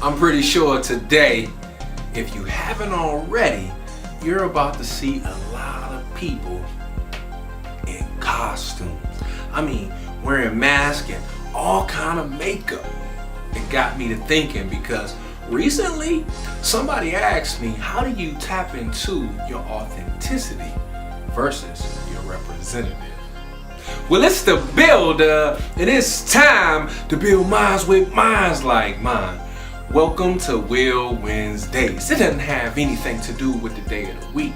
I'm pretty sure today, if you haven't already, you're about to see a lot of people in costumes. I mean, wearing masks and all kind of makeup. It got me to thinking because recently somebody asked me, how do you tap into your authenticity versus your representative? Well, it's the build, and it's time to build minds with minds like mine. Welcome to W.I.L.L Wednesdays. It doesn't have anything to do with the day of the week,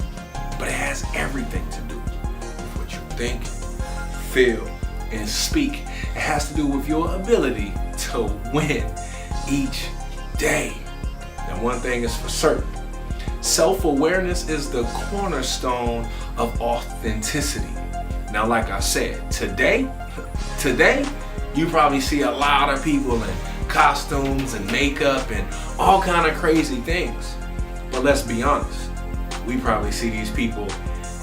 but it has everything to do with what you think, feel, and speak. It has to do with your ability to win each day. Now, one thing is for certain. Self-awareness is the cornerstone of authenticity. Now, like I said, today, you probably see a lot of people in costumes and makeup and all kind of crazy things. But let's be honest, we probably see these people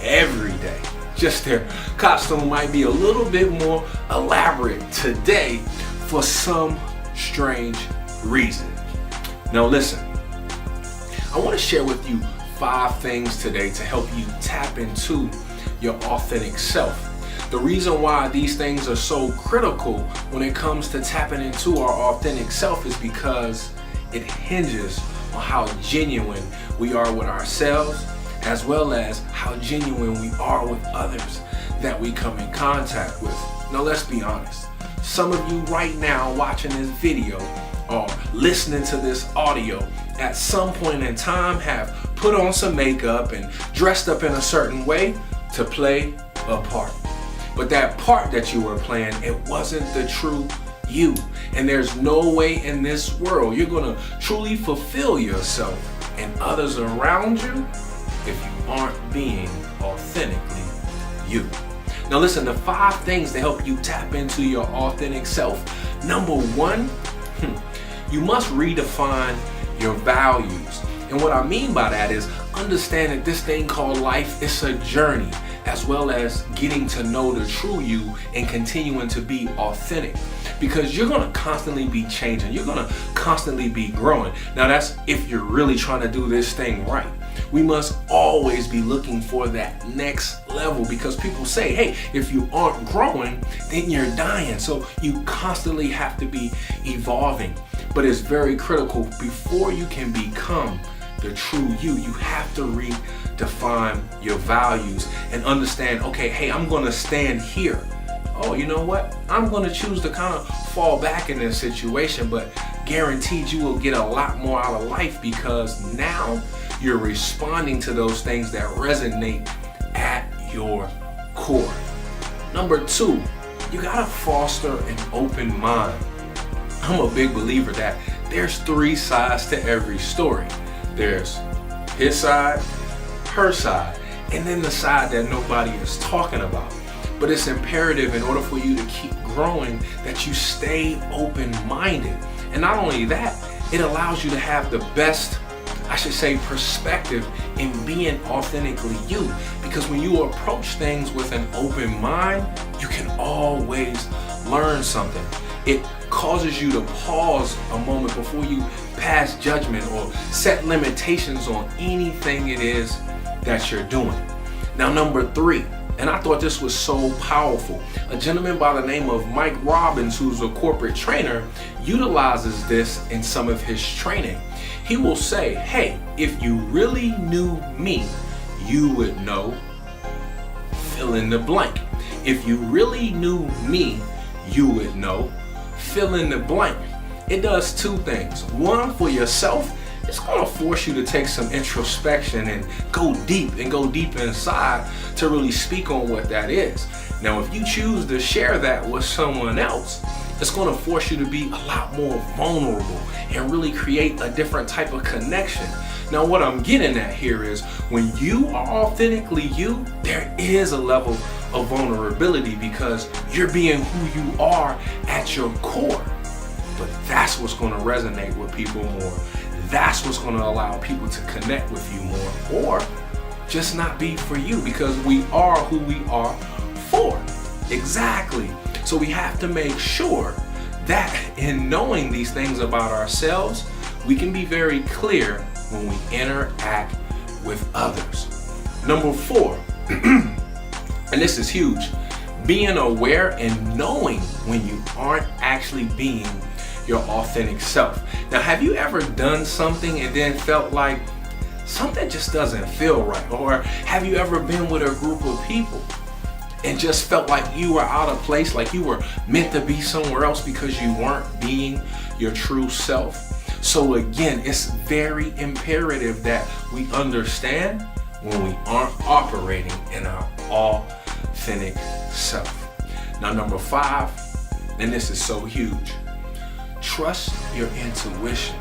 every day. Just their costume might be a little bit more elaborate today for some strange reason. Now listen, I want to share with you 5 things today to help you tap into your authentic self. The reason why these things are so critical when it comes to tapping into our authentic self is because it hinges on how genuine we are with ourselves, as well as how genuine we are with others that we come in contact with. Now let's be honest. Some of you right now watching this video or listening to this audio at some point in time have put on some makeup and dressed up in a certain way to play a part. But that part that you were playing, it wasn't the true you. And there's no way in this world you're gonna truly fulfill yourself and others around you if you aren't being authentically you. Now listen, the 5 things to help you tap into your authentic self. Number 1, you must redefine your values. And what I mean by that is understand that this thing called life is a journey, as well as getting to know the true you and continuing to be authentic. Because you're gonna constantly be changing, you're gonna constantly be growing. Now that's if you're really trying to do this thing right. We must always be looking for that next level because people say, hey, if you aren't growing, then you're dying. So you constantly have to be evolving. But it's very critical before you can become the true you have to redefine your values and understand, okay, hey, I'm gonna stand here. Oh, you know what? I'm gonna choose to kind of fall back in this situation, but guaranteed you will get a lot more out of life because now you're responding to those things that resonate at your core. Number 2, you gotta foster an open mind. I'm a big believer that there's 3 sides to every story. There's his side, her side, and then the side that nobody is talking about. But it's imperative in order for you to keep growing that you stay open-minded. And not only that, it allows you to have the best, I should say, perspective in being authentically you. Because when you approach things with an open mind, you can always learn something. It causes you to pause a moment before you pass judgment or set limitations on anything it is that you're doing. Now, number 3, and I thought this was so powerful. A gentleman by the name of Mike Robbins, who's a corporate trainer, utilizes this in some of his training. He will say, hey, if you really knew me, you would know, fill in the blank. If you really knew me, you would know, fill in the blank. It does 2 things. 1, for yourself, it's gonna force you to take some introspection and go deep inside to really speak on what that is. Now, if you choose to share that with someone else, it's gonna force you to be a lot more vulnerable and really create a different type of connection. Now, what I'm getting at here is when you are authentically you, there is a level of vulnerability because you're being who you are at your core. But that's what's going to resonate with people more. That's what's going to allow people to connect with you more, or just not be for you, because we are who we are for. Exactly. So we have to make sure that in knowing these things about ourselves, we can be very clear when we interact with others. Number 4, and this is huge, being aware and knowing when you aren't actually being your authentic self. Now, have you ever done something and then felt like something just doesn't feel right? Or have you ever been with a group of people and just felt like you were out of place, like you were meant to be somewhere else because you weren't being your true self? So again, it's very imperative that we understand when we aren't operating in our authentic self. Now, number 5, and this is so huge, trust your intuition.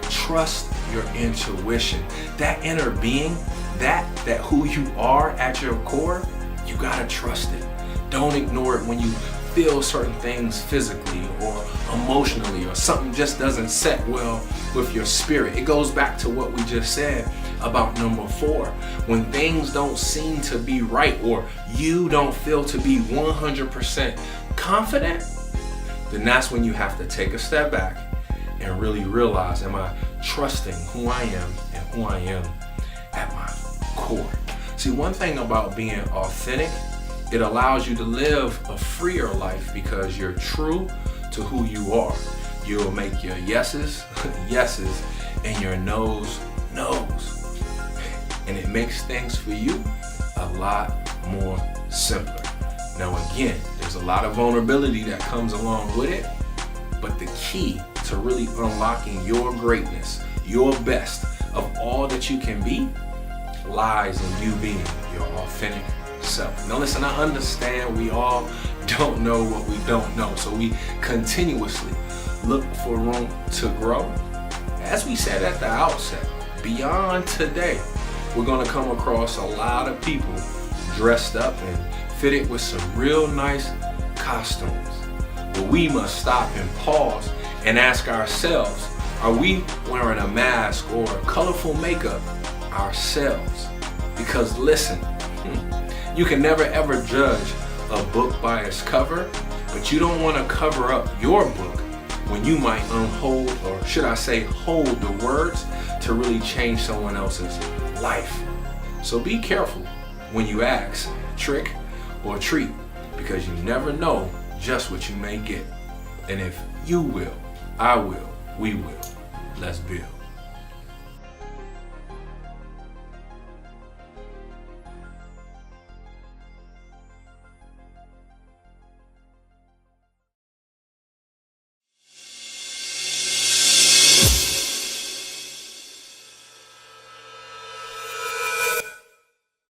Trust your intuition. That inner being, that who you are at your core, you gotta trust it. Don't ignore it when you feel certain things physically or emotionally, or something just doesn't set well with your spirit. It goes back to what we just said about number 4. When things don't seem to be right, or you don't feel to be 100% confident, then that's when you have to take a step back and really realize, am I trusting who I am and who I am at my core? See, one thing about being authentic, it allows you to live a freer life because you're true to who you are. You'll make your yeses, yeses, and your no's, no's. And it makes things for you a lot more simpler. Now again, there's a lot of vulnerability that comes along with it, but the key to really unlocking your greatness, your best of all that you can be, lies in you being your authentic self. Now listen, I understand we all don't know what we don't know, so we continuously look for room to grow. As we said at the outset, beyond today, we're gonna come across a lot of people dressed up and fitted with some real nice costumes. But we must stop and pause and ask ourselves, are we wearing a mask or colorful makeup ourselves? Because listen, you can never ever judge a book by its cover, but you don't want to cover up your book when you might unhold, or should I say hold, the words to really change someone else's life. So be careful when you ask, trick or treat, because you never know just what you may get. And if you will, I will, we will. Let's build.